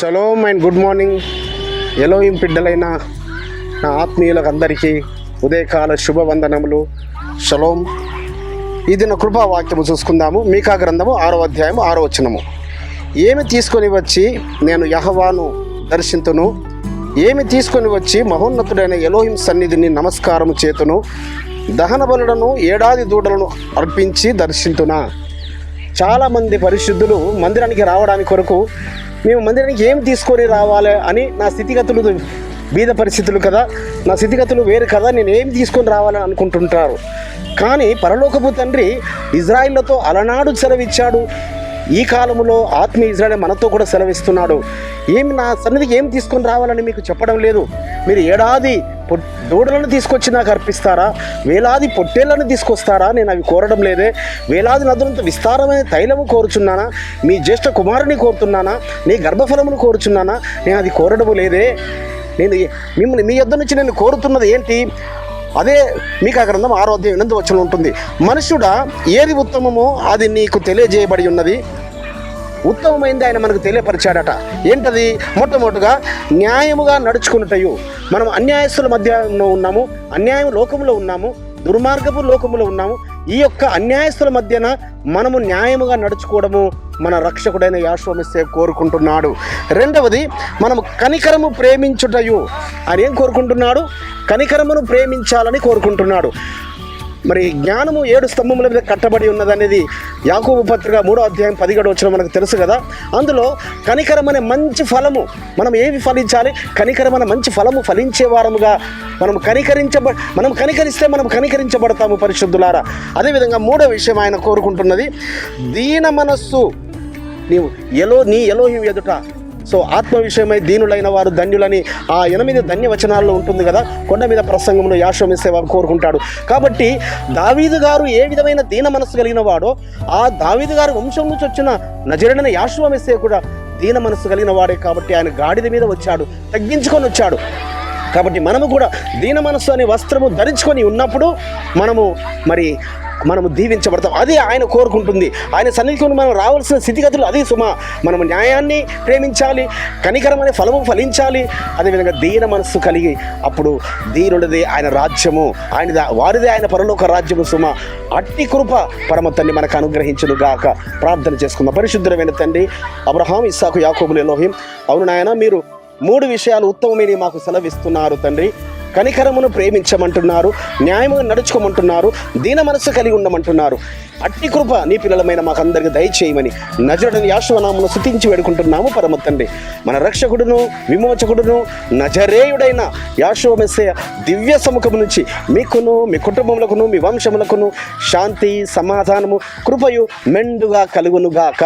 Shalom and good morning. Elohim బిడ్డలైన నా ఆత్మీయులకు అందరికీ ఉదయకాల శుభవందనములు. షలోమ్. ఇది నా కృపావాక్యము చూసుకుందాము. మీకా గ్రంథము 6వ అధ్యాయము 6వ వచనము. ఏమి తీసుకొని వచ్చి నేను యెహోవాను దర్శింతును, ఏమి తీసుకొని వచ్చి మహోన్నతుడైన ఎలోహిం సన్నిధిని నమస్కారము చేతును, దహన బలులను ఏడాది దూడలను అర్పించి దర్శింతునా. చాలామంది పరిశుద్ధులు మందిరానికి రావడానికి కొరకు మేము మందిరానికి ఏం తీసుకొని రావాలి అని, నా స్థితిగతులు బీద పరిస్థితులు కదా, నా స్థితిగతులు వేరు కదా, నేను ఏం తీసుకొని రావాలని అనుకుంటుంటారు. కానీ పరలోకపు తండ్రి ఇజ్రాయిల్లతో అలనాడు సెలవిచ్చాడు. ఈ కాలంలో ఆత్మీయ ఇజ్రాయిల్ మనతో కూడా సెలవిస్తున్నాడు. నా సన్నిధికి ఏం తీసుకొని రావాలని మీకు చెప్పడం లేదు. మీరు ఏడాది దూడలను తీసుకొచ్చి నాకు అర్పిస్తారా, వేలాది పొట్టేళ్లను తీసుకొస్తారా? నేను అవి కోరడం లేదే. వేలాది నదులంత విస్తారమైన తైలము కోరుచున్నానా? మీ జ్యేష్ఠ కుమారుని కోరుతున్నానా? నీ గర్భఫలమును కోరుచున్నానా? నేను అది కోరడము లేదే. నేను మిమ్మల్ని మీ యొద్ద నుంచి నేను కోరుతున్నది ఏంటి? అదే మీకా గ్రంథం 6వ అధ్యాయం 8వ వచనం ఉంటుంది. మనుషుడా, ఏది ఉత్తమమో అది నీకు తెలియజేయబడి ఉన్నది. ఉత్తమమైంది ఆయన మనకు తెలియపరిచాడట. ఏంటది? మొట్టమొదటిగా న్యాయముగా నడుచుకున్నటయు. మనం అన్యాయస్తుల మధ్యలో ఉన్నాము, అన్యాయం లోకములో ఉన్నాము, దుర్మార్గపు లోకములో ఉన్నాము. ఈ యొక్క అన్యాయస్తుల మధ్యన మనము న్యాయముగా నడుచుకోవడము మన రక్షకుడైన యెహోవా మెస్సియా కోరుకుంటున్నాడు. రెండవది, మనము కనికరము ప్రేమించుటయు. ఆయన ఏం కోరుకుంటున్నాడు? కనికరమును ప్రేమించాలని కోరుకుంటున్నాడు. మరి జ్ఞానము 7 స్తంభముల మీద కట్టబడి ఉన్నదనేది యాకోబు పత్రిక 3వ అధ్యాయం 17వ వచనం మనకు తెలుసు కదా. అందులో కనికరం అనే మంచి ఫలము మనం ఏవి ఫలించాలి? కనికరం అనే మంచి ఫలము ఫలించే వారముగా మనం కనికరిస్తే మనం కనికరించబడతాము పరిశుద్ధులారా. అదేవిధంగా 3వ విషయం ఆయన కోరుకుంటున్నది దీన మనస్సు. నీ ఎలోహిం ఎదుట. సో ఆత్మ విషయమై దీనులైన వారు ధన్యులని ఆ 8 ధన్య వచనాల్లో ఉంటుంది కదా. కొండ మీద ప్రసంగంలో యెహోవా మెస్సియా కోరుకుంటాడు. కాబట్టి దావీదు గారు ఏ విధమైన దీన మనస్సు కలిగిన వాడో, ఆ దావీదు గారి వంశం నుంచి వచ్చిన నజరేయుడైన యెహోవా మెస్సియా కూడా దీన మనస్సు కలిగిన వాడే. కాబట్టి ఆయన గాడిద మీద వచ్చాడు, తగ్గించుకొని వచ్చాడు. కాబట్టి మనము కూడా దీన మనస్సు అనే వస్త్రము ధరించుకొని ఉన్నప్పుడు మనము దీవించబడతాం. అది ఆయన కోరుకుంటుంది. ఆయన సన్నిధికి మనం రావాల్సిన స్థితిగతులు అది సుమా. మనము న్యాయాన్ని ప్రేమించాలి, కనికరం అనే ఫలము ఫలించాలి, అదేవిధంగా దీన మనస్సు కలిగి అప్పుడు దీనుడిది ఆయన రాజ్యము, వారిదే ఆయన పరలోక రాజ్యము సుమా. అట్టి కృప పరమ తండ్రి మనకు అనుగ్రహించును గాక. ప్రార్థన చేసుకుందాం. పరిశుద్ధమైన తండ్రి, అబ్రహాం, ఇస్సాకు, యాకోబులు ఎలోహిం, అవును నాయన, మీరు 3 విషయాలు ఉత్తమమైన మాకు సెలవిస్తున్నారు తండ్రి. కనికరమును ప్రేమించమంటున్నారు, న్యాయముగా నడుచుకోమంటున్నారు, దీన మనస్సు కలిగి ఉండమంటున్నారు. అట్టి కృప నీ పిల్లలమైన మాకు అందరికీ దయచేయమని నజరేయుడైన యెహోవా నామమున స్తుతించి వేడుకుంటున్నాము పరమ తండ్రి. మన రక్షకుడును విమోచకుడును నజరేయుడైన యెహోవా మెస్సియా దివ్య సముఖము నుంచి మీకును, మీ కుటుంబములకును, మీ వంశములకును శాంతి, సమాధానము, కృపయు మెండుగా కలుగునుగాక.